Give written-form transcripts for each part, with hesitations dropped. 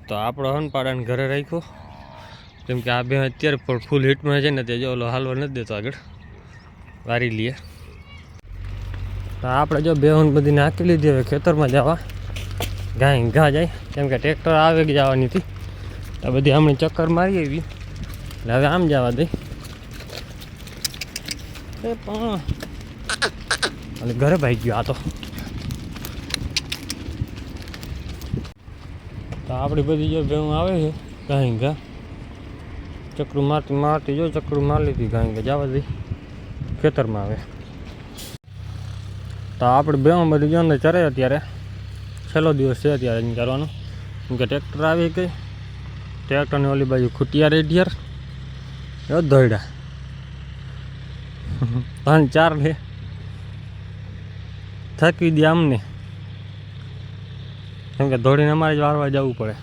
તો આપણો હનપાડાને ઘરે રાખ્યો, કેમ કે આ બે અત્યારે પણ ફૂલ હીટમાં છે ને, તે જો ઓલો હાલવા નથી દેતો, આગળ વારી લઈએ. તો આપણે જો બેહુન બધી નાખી લીધી, હવે ખેતરમાં જવા ઘા જાય, કેમ કે ટ્રેક્ટર આવે કે જવાની હતી. આ બધી હમણાં ચક્કર મારી આવી એટલે હવે આમ જવા દઈ. અને ઘરે ભાઈ ગયો આ તો આપણી બધી જો ભેહું આવે છે ગાય ઘા ચક્રું મારતી જો ચક્રું મારી લીધી ગાય જવા દઈ ખેતરમાં આવે. તો આપણે ભેહું બધી જો અંદર ચરે, અત્યારે છેલ્લો દિવસ છે અત્યારે અહીં કરવાનો, કેમ કે ટ્રેક્ટર આવી ગઈ. ટ્રેક્ટરની ઓલી બાજુ ખૂટિયા રેડિયર એ દોડ્યા 3-4 છે, થકી દે આમને, કેમ કે દોડીને અમારે જ વારવા જવું પડે.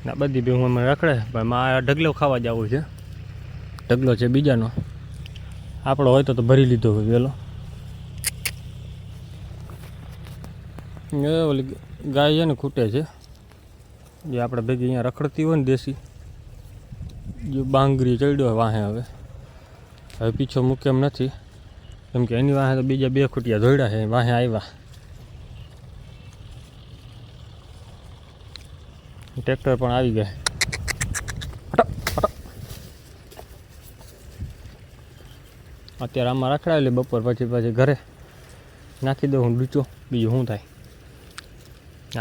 ના બધી ભેહું અમે રખડે, પણ મારે ઢગલો ખાવા જવું છે. ઢગલો છે બીજાનો, આપણો હોય તો ભરી લીધો હોય વહેલો. એ ઓલી ગાય છે ને ખૂટે છે, જે આપણે ભેગી અહીંયા રખડતી હોય ને દેશી, જે બાંગરી ચડ્યો હોય વાહે. હવે પીછો મૂકે એમ નથી, કેમ કે એની વાહે તો બીજા 2 ખૂટિયા દોડ્યા છે, વાહે આવ્યા. ટ્રેક્ટર પણ આવી ગયા. અત્યારે આમાં રખડાવી લે, બપોર પછી ઘરે નાખી દઉં હું ડૂચો, બીજું શું થાય.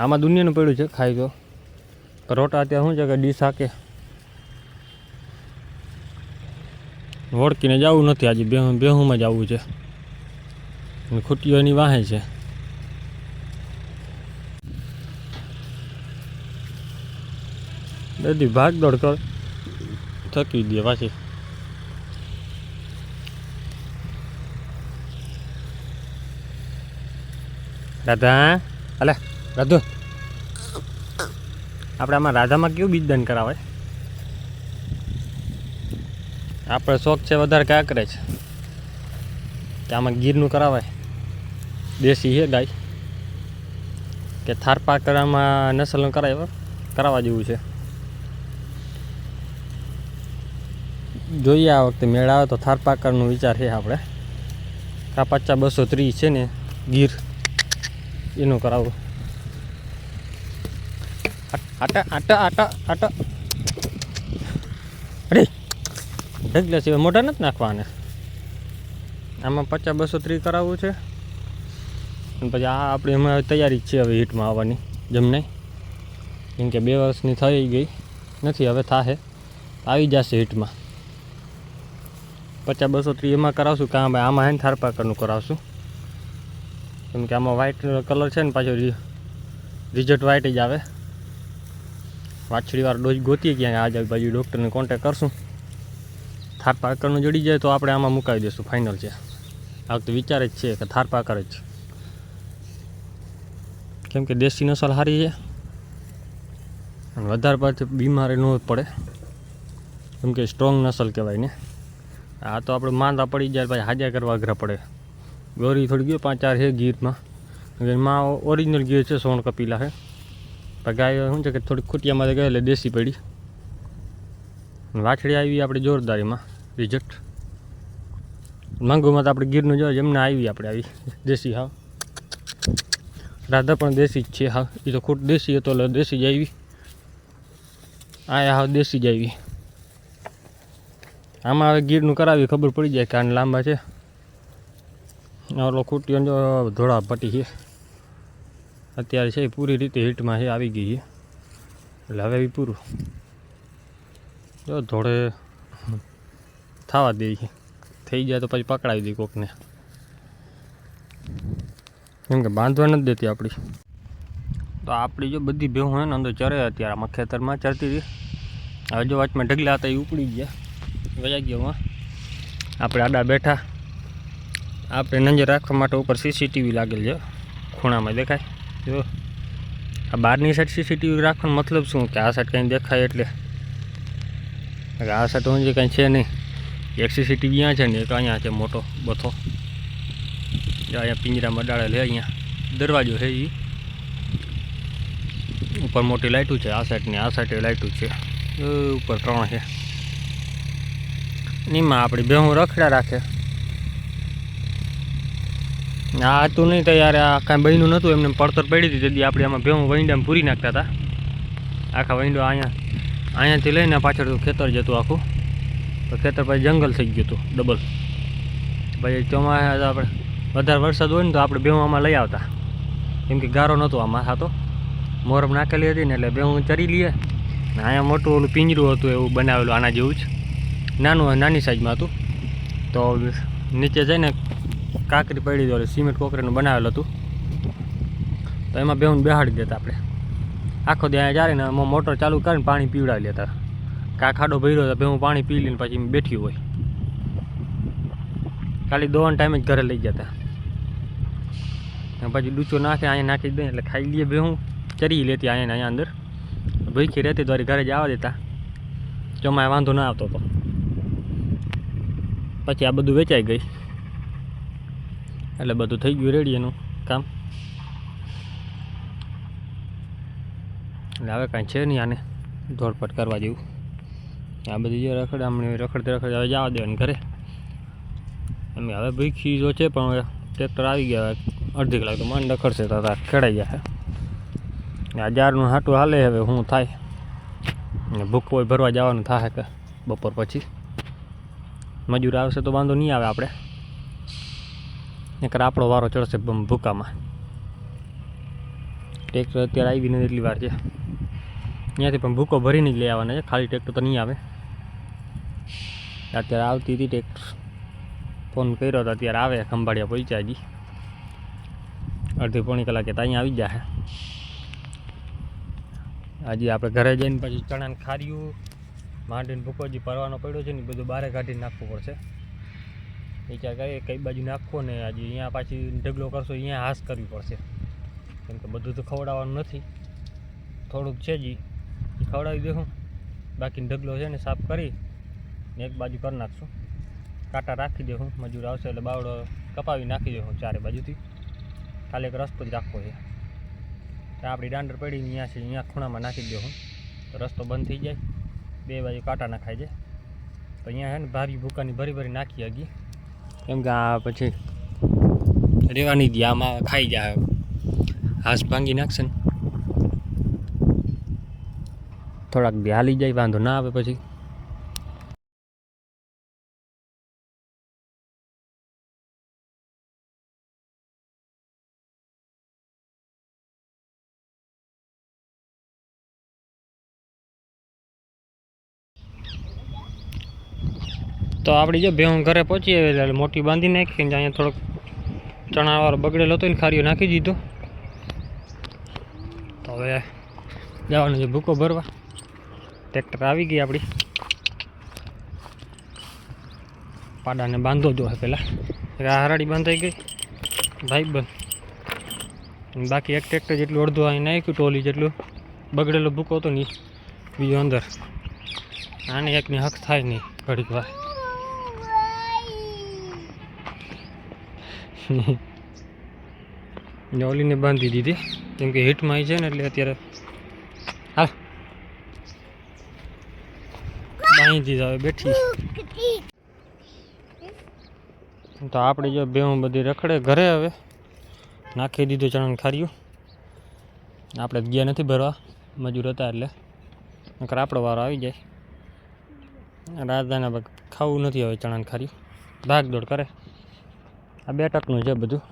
આમાં દુનિયાનું પડ્યું છે ખાઈ તો. રોટા અત્યારે શું છે કે ડીશ હાકે, વળકીને જવું નથી આજે, બેહુમાં જ આવવું છે. ખૂટીઓ એની વાહે છે. બધી ભાગ દોડ કર થકી દે પાછી. રાધા અલે રાધુ, આપણે આમાં રાધામાં કેવું બીજદાન કરાવે? આપણે શોખ છે વધારે કાંકરે છે, કે આમાં ગીરનું કરાવાય. દેશી છે ગાય, કે થારપા કરવામાં નસલનું કરાવવા જેવું છે. જોઈએ આ વખતે મેળ આવે તો થારપાકરનો વિચાર છે આપણે. આ 50-230 છે ને ગીર, એનું કરાવું. આટા આટા આટા આટા અરે ઢગલા સિવાય મોઢા નથી નાખવાને. આમાં 50-230 કરાવવું છે. અને પછી આ આપણી હમણાં તૈયારી જ છે હવે હીટમાં આવવાની જમને, કેમ કે 2 વર્ષની થઈ ગઈ નથી, હવે થાશે, આવી જશે હીટમાં. 50-230 એમાં કરાવશું, કાં ભાઈ આમાં હે ને થારપાકરનું કરાવશું, કેમ કે આમાં વ્હાઇટ કલર છે ને, પાછો રિઝલ્ટ વ્હાઇટ જ આવે. વાછડીવાળો ડોઝ ગોતીએ ક્યાં આજુબાજુ ડૉક્ટરને કોન્ટેક કરશું. થારપાકરનું જડી જાય તો આપણે આમાં મુકાવી દઈશું, ફાઇનલ છે. આ વખતે વિચાર જ છે કે થારપાકર જ, કેમ કે દેશી નસલ સારી છે અને વધારે પાછી બીમારી ન પડે, કેમ કે સ્ટ્રોંગ નસલ કહેવાય ને. આ તો આપણે માંદા પડી જાય પછી હાજા કરવા અઘરા પડે. ગોરી થોડી ગયો 5-4 છે ગીરમાં, માં ઓરિજિનલ ગીર છે, સોણ કપીલા છે. પણ ગાય શું છે કે થોડીક ખૂટિયામાં ગઈ એટલે દેશી પડી. વાછડી આવી આપણે જોરદારીમાં રિઝલ્ટ. માંગુમાં તો આપણે ગીરનું જોઈએ એમને આવી, આપણે આવી દેશી. હા રાધા પણ દેશી જ છે. હા એ તો ખૂટ દેશી હતો એટલે દેશી જ આવી. હા દેશી જ આવી. આમાં હવે ગીરનું કરાવી ખબર પડી જાય કે આને લાંબા છે. ઓલો ખૂટીઓ જો ધોળા પટ્ટી છે, અત્યારે છે પૂરી રીતે હીટમાં છે, આવી ગઈ છે એટલે હવે પૂરું. જો ધોળે થવા દે, થઈ જાય તો પછી પકડાવી દઈ કોકને, કેમ કે બાંધવા નથી દેતી આપણી. તો આપણી જો બધી ભેહું હોય ને અંદર ચરે, અત્યારે આમાં ખેતરમાં ચરતી હતી. હવે જો વાચમાં ઢગલા હતા એ ઉપડી ગયા, વયા ગયો. આપણે આડા બેઠા, આપણે નજર રાખવા માટે ઉપર સીસીટીવી લાગેલ છે, ખૂણામાં દેખાય. જો આ બહારની સાઈડ સીસીટીવી રાખવાનો મતલબ શું કે આ સાઈડ કંઈ દેખાય એટલે, આ સાઈડ ઊંઝી કાંઈ છે નહીં. એક સીસીટીવી અહીંયા છે ને એક અહીંયા છે મોટો બથો, અહીંયા પિંજરામાં ડાળેલ છે. અહીંયા દરવાજો છે એ ઉપર મોટી લાઇટું છે, આ સાઈડની આ સાઈડે લાઇટું છે, ઉપર 3 છે. એમાં આપણી ભેહું રખડા રાખે. આ હતું નહીં તો યાર, આ કાંઈ બન્યું નહોતું, એમને પડતર પડી હતી. તેથી આપણે આમાં ભેહું વૈંડામાં પૂરી નાખતા હતા. આખા વૈંડો અહીંયાથી લઈને પાછળ ખેતર જતું આખું. તો ખેતર પછી જંગલ થઈ ગયું હતું ડબલ. પછી ચોમાસા આપણે વધારે વરસાદ હોય ને તો આપણે ભેહું આમાં લઈ આવતા, કેમ કે ગારો નહોતો આમાં થતો. મોરમ નાખેલી હતી ને એટલે ભેહું ચરી લઈએ. ને અહીંયા મોટું ઓલું પિંજરું હતું એવું બનાવેલું, આના જેવું જ નાની સાઈઝમાં હતું. તો નીચે જઈને કાંકરી પડી હતી, સિમેન્ટ કોકરીનું બનાવેલું હતું. તો એમાં ભેહું બેહાડી દેતા આપણે. આખો દી અહીંયા ચાલીને મોટર ચાલુ કરીને પાણી પીવડાવી લેતા. કાં ખાડો ભર્યો તો ભેહું પાણી પી લઈને પછી બેઠી હોય. ખાલી દોવાનો ટાઈમે જ ઘરે લઈ જતા. પછી ડૂચો નાખે અહીંયા નાખી દઈએ એટલે ખાઈ લઈએ ભેહું. ચરી લેતી અહીંયા અંદર ભૂખી રહેતી તો ઘરે જ આવવા દેતા. ચોમાએ વાંધો ના આવતો હતો. પછી આ બધું વેચાઈ ગઈ એટલે બધું થઈ ગયું રેડી એનું કામ. એટલે હવે કાંઈ છે નહીં આને દોડપટ કરવા જેવું. આ બધી જે રખડામણી રખડતે હવે જવા દેવાની ઘરે. એમ હવે ભૂખી જો છે પણ હવે ટ્રેક્ટર આવી ગયા, અડધી કલાક તો મન રખડશે તો ખેડાઈ જાય. આ જારનું હાટું હાલે હવે શું થાય. ને ભૂખો ભરવા જવાનું થાય કે બપોર પછી મજૂર આવશે તો વાંધો નહીં આવે. આપણે નકર આપણો વારો ચડશે ભૂકામાં. ટ્રેક્ટર અત્યારે આવી નથી એટલી વાર છે. ત્યાંથી પણ ભૂકો ભરીને જ લઈ આવવાના છે, ખાલી ટ્રેક્ટર તો નહીં આવે. અત્યારે આવતી હતી ટ્રેક્ટર, ફોન કર્યો તો અત્યારે આવે. ખંભાળિયા પહોંચ્યા હજી અડધી પોણી કલાકે તો અહીંયા આવી જાય. હજી આપણે ઘરે જઈને પછી ચણાને ખાર્યું માંડીને ભૂકો હજી પરવાનો પડ્યો છે ને બધું બહાર કાઢીને નાખવું પડશે. વિચાર કરીએ કઈ બાજુ નાખવો ને હજી અહીંયા પાછી ઢગલો કરશો, અહીંયા હાશ કરવી પડશે. કેમ કે બધું તો ખવડાવવાનું નથી, થોડુંક છે જ એ ખવડાવી દેવું. બાકી ઢગલો છે ને સાફ કરી ને એક બાજુ કરી નાખશું. કાંટા રાખી દેવું, મજૂર આવશે એટલે બાવડો કપાવી નાખી દેવું ચારે બાજુથી. ખાલી એક રસ્તો જ રાખવો છે. તો આપણી દાંડર પડી અહીંયા છે, અહીંયા ખૂણામાં નાખી દેવું તો રસ્તો બંધ થઈ જાય. બે બાજુ કાંટા નાખાય છે. તો અહીંયા છે ને ભારી ભૂકાની ભરી નાખી હગી. કેમ કે આ પછી રેવાની દે, આમાં ખાઈ જાય, હાથ ભાંગી નાખશે ને. થોડાક દી હાલી જાય વાંધો ના આવે પછી. તો આપણી જો ભેહું ઘરે પહોંચી આવી એટલે મોટી બાંધી નાખી ને અહીંયા થોડોક ચણાવાળો બગડેલો હતો ને ખારીઓ નાખી દીધો. તો હવે જવાનું છે ભૂકો ભરવા. ટ્રેક્ટર આવી ગઈ આપણી. પાડાને બાંધો જો પહેલાં આ હરાડી બાંધાઈ ગઈ ભાઈબંધ. બાકી એક ટ્રેક્ટર જેટલું અડધું અહીં નાખ્યું, ટોલી જેટલું બગડેલો ભૂકો હતો ને બીજો અંદર. આને એકની હક થાય નહીં ઘડીક વાર. ઓલીને બાંધી દીધી કેમ કે હીટમાં આવી છે ને એટલે અત્યારે હા બાંધી દીધા હવે બેઠી. તો આપણે જો ભેહું બધી રખડે ઘરે હવે નાખી દીધું ચણાને ખાર્યું. આપણે ગયા નથી ભરવા, મજૂર હતા એટલે, નકર આપણો વારો આવી જાય. રાધાના ખાવું નથી હવે ચણાને ખાર્યું, ભાગદોડ કરે. આ 2 ટકનું છે બધું,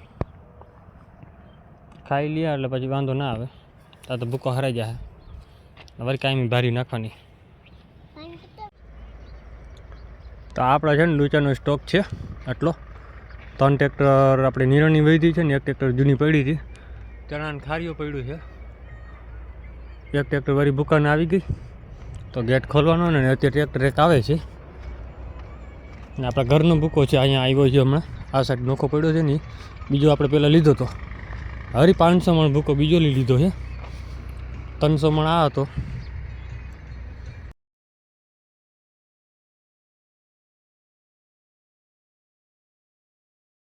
ખાઈ લે એટલે પછી વાંધો ના આવે. આ તો ભૂકો હરાઈ જાય, વળી કાંઈ ભારી નાખવાની. તો આપણા છે ને ડૂચાનો સ્ટોક છે આટલો. 3 ટ્રેક્ટર આપણે નિરણની વધી છે ને, 1 ટ્રેક્ટર જૂની પડી હતી. ચણાને ખારીઓ પડ્યું છે. 1 ટ્રેક્ટર વાળી ભૂકાને આવી ગઈ તો ગેટ ખોલવાનો ને અત્યારે ટ્રેક્ટર એક આવે છે. ને આપણા ઘરનો ભૂકો છે અહીંયા આવ્યો છે હમણાં. આ સાઈડ નોખો પડ્યો છે ને, બીજો આપણે પહેલાં લીધો હતો. હરી 500 મણ ભૂકો બીજો લઈ લીધો છે. 300 મણ આ હતો